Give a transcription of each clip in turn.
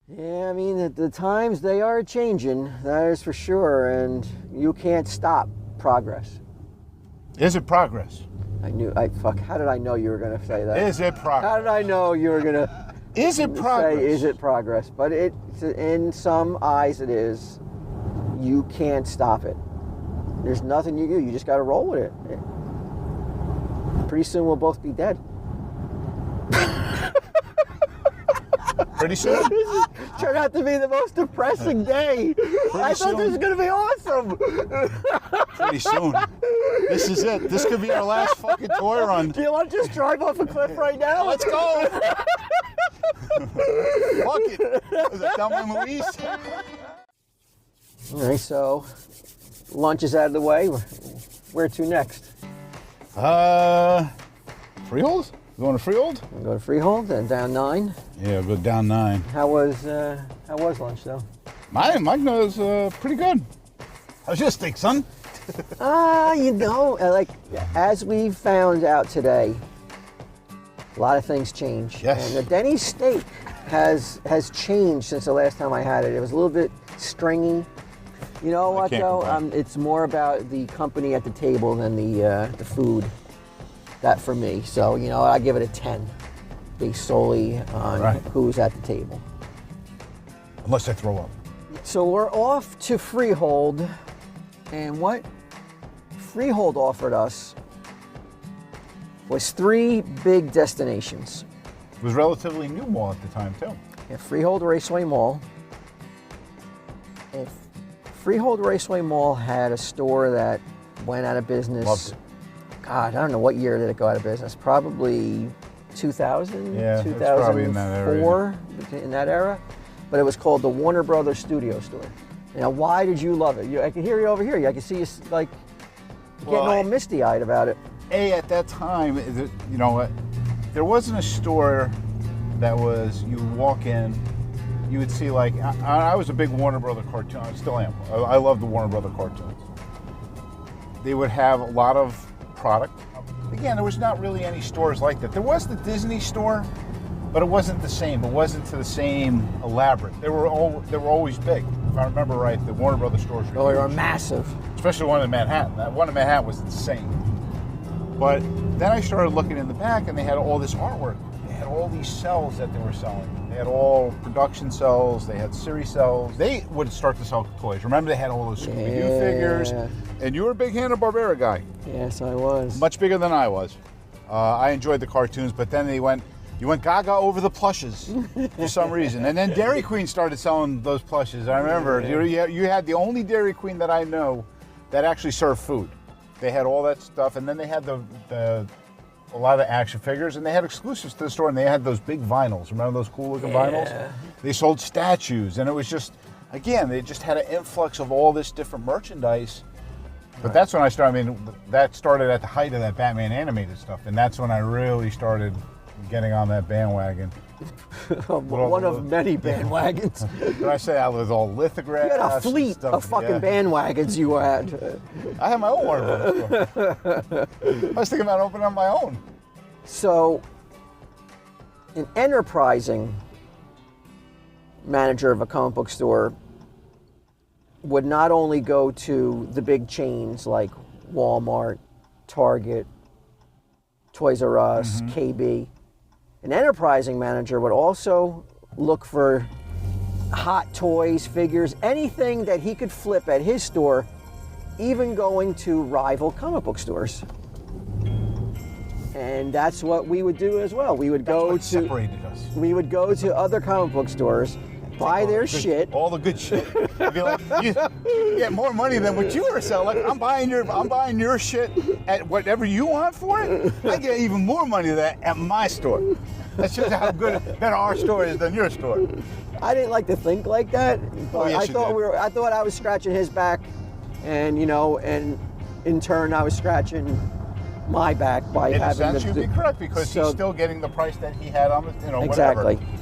Yeah, I mean, the times, they are changing, that is for sure, and you can't stop progress. Is it progress? How did I know you were going to say that? Is it progress? How did I know you were going to Is it progress? say, is it progress? But in some eyes it is. You can't stop it. There's nothing you do. You just got to roll with it. Pretty soon we'll both be dead. Pretty soon? This turned out to be the most depressing day. I thought this was going to be awesome. Pretty soon. This is it. This could be our last fucking toy run. Do you want to just drive off a cliff right now? Let's go. Fuck it. Is that Thelma and Louise? All right, so lunch is out of the way. Where to next? Freehold? You going to Freehold? We'll go to Freehold and down 9. Yeah, we'll go down 9. How was lunch though? Mine was pretty good. How's your steak, son? Like as we found out today, a lot of things change. Yes. And the Denny's steak has changed since the last time I had it. It was a little bit stringy. You know what though? It's more about the company at the table than the food. That for me. So, I give it a 10 based solely on who's at the table. Unless I throw up. So we're off to Freehold, and what Freehold offered us was 3 big destinations. It was relatively new mall at the time, too. Yeah, Freehold Raceway Mall. And Freehold Raceway Mall had a store that went out of business. Loved it. God, I don't know what year did it go out of business. Probably 2000, yeah, 2004, probably in that area. In that era. But it was called the Warner Brothers Studio Store. Why did you love it? I can hear you over here. I can see you getting all misty-eyed about it. At that time, there wasn't a store that was, you walk in, you would see I was a big Warner Brother cartoon, I still am. I love the Warner Brother cartoons. They would have a lot of product. Again, there was not really any stores like that. There was the Disney store, but it wasn't the same. It wasn't to the same elaborate. They were always big. If I remember right, the Warner Brothers stores were they were massive. Especially one in Manhattan. That one in Manhattan was insane. But then I started looking in the back, and they had all this artwork. They had all these cells that they were selling. They had all production cells. They had series cells. They would start to sell toys. Remember, they had all those Scooby-Doo figures. And you were a big Hanna-Barbera guy. Yes, I was. Much bigger than I was. I enjoyed the cartoons, but then you went gaga over the plushes for some reason. And then Dairy Queen started selling those plushes. I remember you had the only Dairy Queen that I know that actually served food. They had all that stuff, and then they had a lot of action figures, and they had exclusives to the store, and they had those big vinyls. Remember those cool-looking vinyls? They sold statues, and it was just, again, they just had an influx of all this different merchandise. But that's when I started, that started at the height of that Batman animated stuff, and that's when I really started getting on that bandwagon. One of many bandwagons. When I say I was all lithographs. You had a fleet of fucking bandwagons you had. I had my own Warner Brothers store. I was thinking about opening up my own. So, an enterprising manager of a comic book store would not only go to the big chains like Walmart, Target, Toys R Us, KB. An enterprising manager would also look for hot toys, figures, anything that he could flip at his store, even going to rival comic book stores. And that's what we would do as well. We would go to other comic book stores, buy their shit. All the good shit. I'd be like, you get more money than what you were selling. I'm buying your shit at whatever you want for it. I get even more money than that at my store. That's just how better our store is than your store. I didn't like to think like that, but I thought I was scratching his back, and and in turn I was scratching my back by having. In a sense, you'd be correct because he's still getting the price that he had on the exactly. Whatever.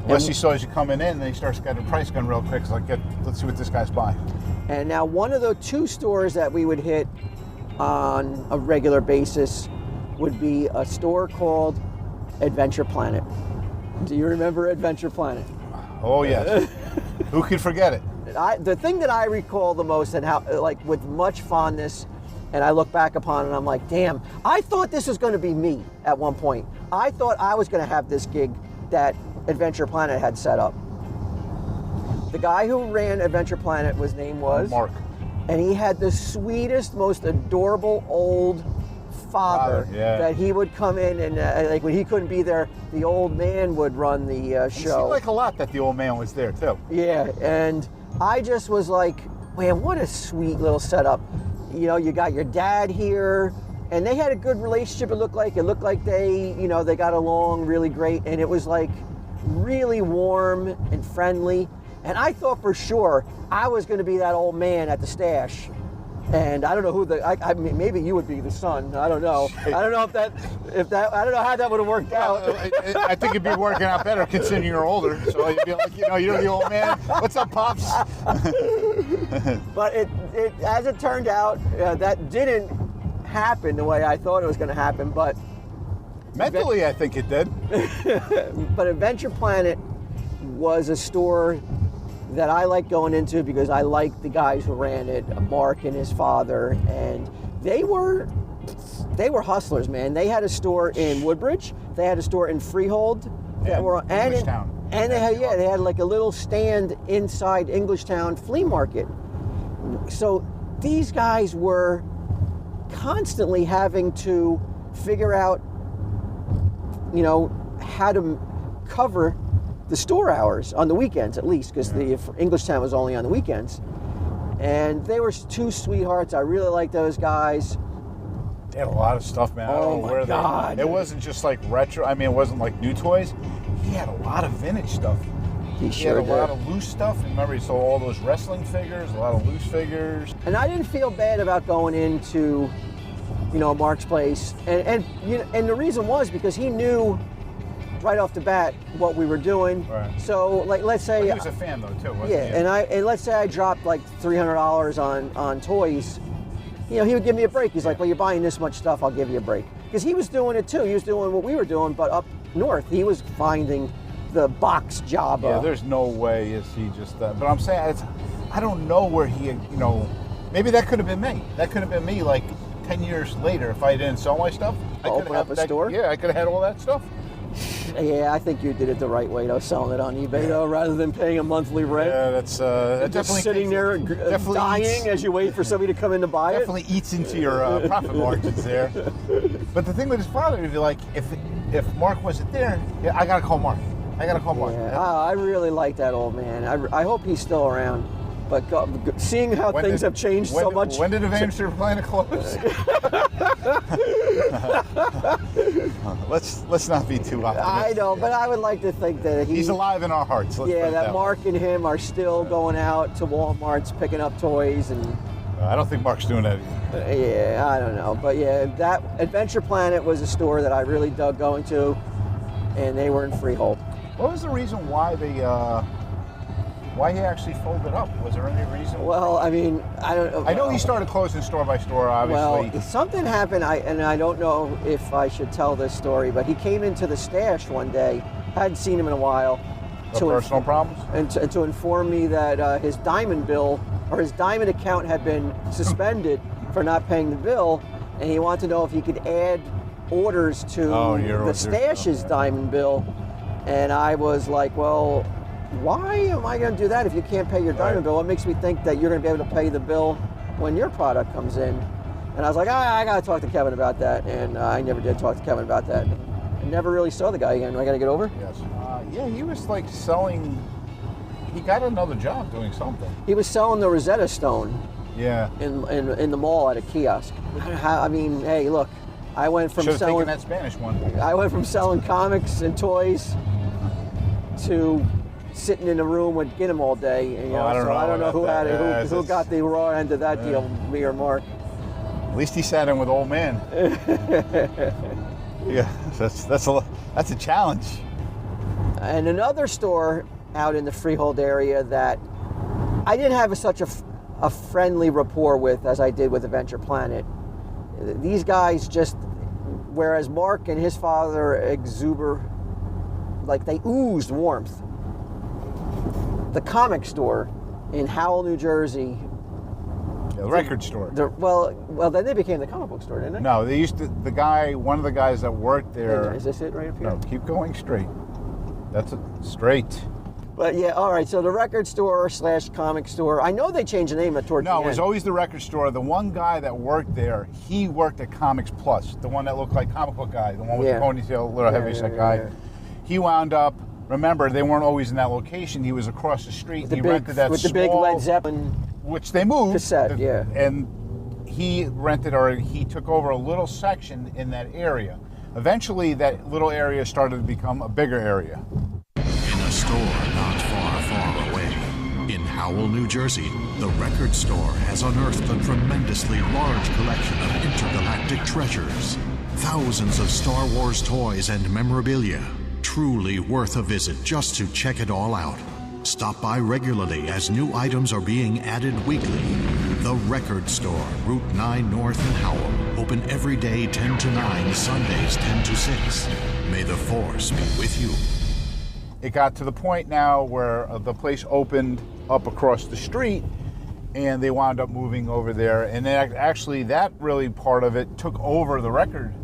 Unless he saw you coming in, and he starts getting a price gun real quick. It's like, let's see what this guy's buying. And now one of the 2 stores that we would hit on a regular basis would be a store called Adventure Planet. Do you remember Adventure Planet? Oh yes. Who could forget it? The thing that I recall the most, and how, like, with much fondness, and I look back upon it and I'm like, damn, I thought this was going to be me at one point. I thought I was going to have this gig that Adventure Planet had set up. The guy who ran Adventure Planet, his name was Mark. And he had the sweetest, most adorable old father yeah. that he would come in and like when he couldn't be there, the old man would run the It show. seemed like a lot that the old man was there too. Yeah, and I just was like, man, what a sweet little setup. You know, you got your dad here, and they had a good relationship. It looked like they, you know, they got along really great, and it was like really warm and friendly. And I thought for sure I was going to be that old man at the stash. And I don't know who I mean, maybe you would be the son. I don't know. I don't know I don't know how that would have worked out. I think it'd be working out better considering you're older. So you'd be like, you know, you're the old man. What's up, Pops? But it as it turned out, that didn't happen the way I thought it was going to happen. But mentally, I think it did. But Adventure Planet was a store that I liked going into because I liked the guys who ran it, Mark and his father, and they were hustlers, man. They had a store in Woodbridge, they had a store in Freehold, Englishtown. And they had like a little stand inside Englishtown flea market. So these guys were constantly having to figure out, you know, how to cover the store hours on the weekends, at least, because the Englishtown was only on the weekends. And they were two sweethearts. I really liked those guys. They had a lot of stuff, man. Oh my God! It wasn't just like retro. I mean, it wasn't like new toys. He had a lot of vintage stuff. He had a lot of loose stuff. Remember, he sold all those wrestling figures, a lot of loose figures. And I didn't feel bad about going into, you know, Mark's place. And the reason was because he knew right off the bat what we were doing. Right. So, like, let's say he was a fan though too, wasn't he? and let's say I dropped like $300 on toys. You know, he would give me a break. He's like, well, you're buying this much stuff, I'll give you a break. Because he was doing it too. He was doing what we were doing, but up north, he was finding the box job. Yeah, there's no way is he just. But I'm saying, I don't know where he. You know, maybe that could have been me. That could have been me like 10 years later if I didn't sell my stuff. I could open up a store. Yeah, I could have had all that stuff. Yeah, I think you did it the right way, though, selling it on eBay, though, rather than paying a monthly rent. Yeah, that's just definitely sitting there dying as you wait for somebody to come in to buy it. Definitely eats into your profit margins there. But the thing with his father, if you like, if Mark wasn't there, yeah, I gotta call Mark. Yeah, I really like that old man. I hope he's still around. But seeing how things have changed so much. When did Adventure Planet close? Let's not be too optimistic. I know, but I would like to think that he's alive in our hearts. That Mark and him are still going out to Walmarts picking up toys, and I don't think Mark's doing that either. Yeah, I don't know, but yeah, that Adventure Planet was a store that I really dug going to, and they were in Freehold. What was the reason why why he actually folded up? Was there any reason? Well, I mean, I don't know. I know he started closing store by store, obviously. Well, something happened, and I don't know if I should tell this story, but he came into the stash one day, hadn't seen him in a while. Personal problems? And to inform me that his diamond bill, or his diamond account had been suspended for not paying the bill, and he wanted to know if he could add orders to the stash's diamond bill. And I was like, well, why am I going to do that if you can't pay your diamond bill? What makes me think that you're going to be able to pay the bill when your product comes in? And I was like, I got to talk to Kevin about that. And I never did talk to Kevin about that. I never really saw the guy again. I got to get over? Yes. Yeah, he was like selling, he got another job doing something. He was selling the Rosetta Stone. Yeah. In the mall at a kiosk. I mean, hey, look, I went from selling that Spanish one. I went from selling comics and toys to sitting in a room with Ginnam all day. And, I don't know who had it, who got the raw end of that deal, me or Mark. At least he sat in with old man. Yeah, that's a challenge. And another store out in the Freehold area that I didn't have such a friendly rapport with as I did with Adventure Planet. These guys just, whereas Mark and his father they oozed warmth. the comic store in Howell, New Jersey. The record store. Well, then they became the comic book store, didn't they? No, they used to. One of the guys that worked there. Is this it right up here? No, keep going straight. That's straight. But yeah, all right. So the record store / comic store. I know they changed the name towards the No, end. it was always the record store. The one guy that worked there, he worked at Comics Plus, the one that looked like comic book guy, the one with the ponytail, little heavyset guy. Yeah. He wound up. Remember, they weren't always in that location. He was across the street. He rented that with the big Led Zeppelin, which they moved. Cassette, yeah. And he took over a little section in that area. Eventually, that little area started to become a bigger area. In a store not far, far away, in Howell, New Jersey, the record store has unearthed a tremendously large collection of intergalactic treasures. Thousands of Star Wars toys and memorabilia. Truly worth a visit just to check it all out. Stop by regularly as new items are being added weekly. The Record Store, Route 9 North in Howell. Open every day 10 to 9, Sundays 10 to 6. May the Force be with you. It got to the point now where the place opened up across the street and they wound up moving over there. And then actually that really part of it took over the record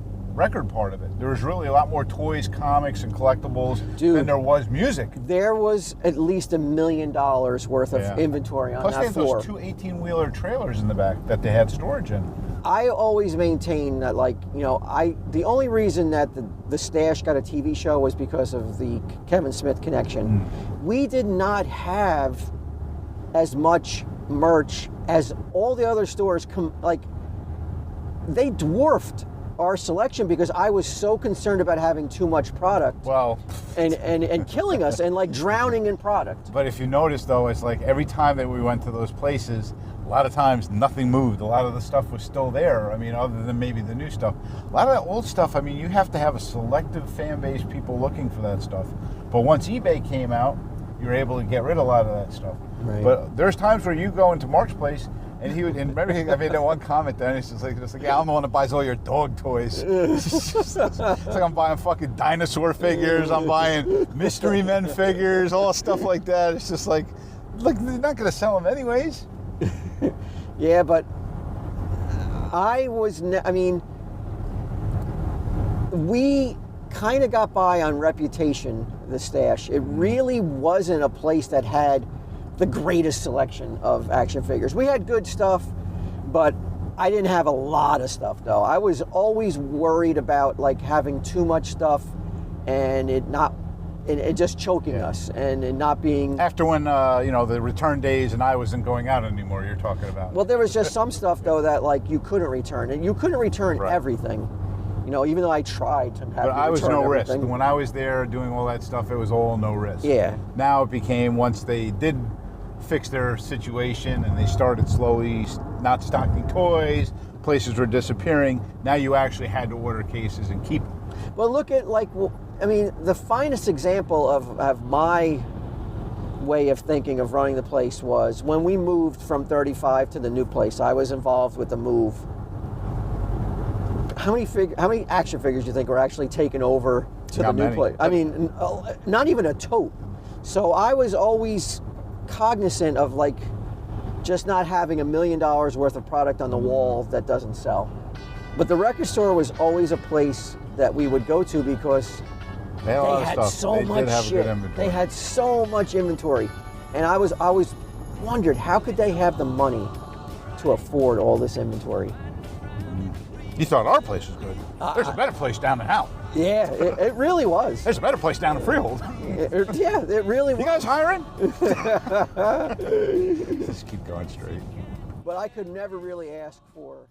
part of it. There was really a lot more toys, comics, and collectibles than there was music. There was at least $1 million worth of inventory on Plus that they had floor. those two 18-wheeler trailers in the back that they had storage in. I always maintain that, the only reason that the Stash got a TV show was because of the Kevin Smith connection. We did not have as much merch as all the other stores. They dwarfed our selection because I was so concerned about having too much product. Well, and killing us and drowning in product. But if you notice though, it's like every time that we went to those places, a lot of times nothing moved. A lot of the stuff was still there. I mean, other than maybe the new stuff. A lot of that old stuff, I mean, you have to have a selective fan base, people looking for that stuff. But once eBay came out, you're able to get rid of a lot of that stuff. Right. But there's times where you go into Mark's place and he would, and remember I made that one comment there, and it's just like, yeah, I'm the one that buys all your dog toys. It's like I'm buying fucking dinosaur figures, I'm buying Mystery Men figures, all stuff like that. It's just like they're not going to sell them anyways. Yeah, but we kind of got by on reputation, the Stash. It really wasn't a place that had the greatest selection of action figures. We had good stuff, but I didn't have a lot of stuff, though. I was always worried about having too much stuff and it just choking us and it not being... After when, the return days and I wasn't going out anymore, you're talking about. Well, there was just some stuff, though, that you couldn't return. And you couldn't return everything. Even though I tried to have But I was no everything. risk. When I was there doing all that stuff, it was all no risk. Yeah. Now it became, once they did fix their situation and they started slowly not stocking toys, places were disappearing, now you actually had to order cases and keep them. Well, look at the finest example of my way of thinking of running the place was when we moved from 35 to the new place. I was involved with the move. How many action figures do you think were actually taken over to the new place? I mean, not even a tote. So I was always cognizant of just not having $1 million worth of product on the wall that doesn't sell. But the record store was always a place that we would go to because they had so much shit. They had so much inventory. And I always wondered, how could they have the money to afford all this inventory? You thought our place was good. There's a better place down in Howell. Yeah, it really was. There's a better place down in Freehold. Yeah, it really was. You guys hiring? Just keep going straight. But I could never really ask for